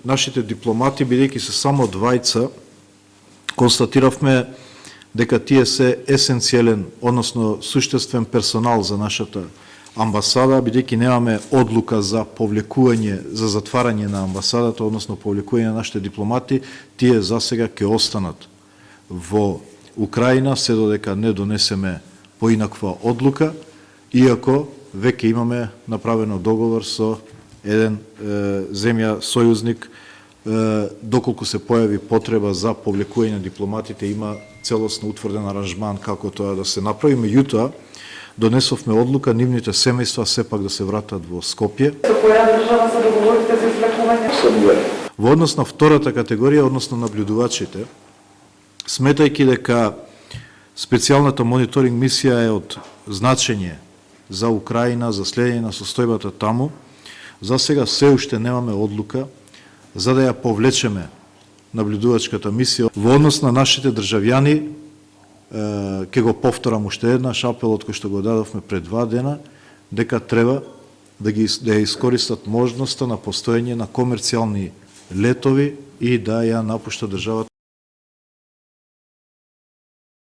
нашите дипломати, бидејќи се само двајца, констатиравме дека тие се есенцијален, односно суштествен персонал за нашата амбасада, бидејќи немаме одлука за повлекување, за затварање на амбасадата, односно повлекување на нашите дипломати, тие засега ќе останат во Украина, се додека не донесеме поинаква одлука, иако веќе имаме направено договор со еден земја сојузник, доколку се појави потреба за повлекување на дипломатите, има целосно утврден аранжман како тоа да се направи. Меѓутоа, донесовме одлука нивните семејства сепак да се вратат во Скопје. Со која држава се договорите за извлекување? Во однос на втората категорија, односно наблюдувачите, сметајќи дека специјалната мониторинг мисија е од значење за Украина, за следење на состојбата таму, за сега се уште немаме одлука за да ја повлечеме наблюдувачката мисија. Во однос на нашите државјани, ќе го повторам уште еднаш апелот кој што го дадовме пред 2 дена, дека треба да ја искористат можноста на постоење на комерцијални летови и да ја напуштат државата.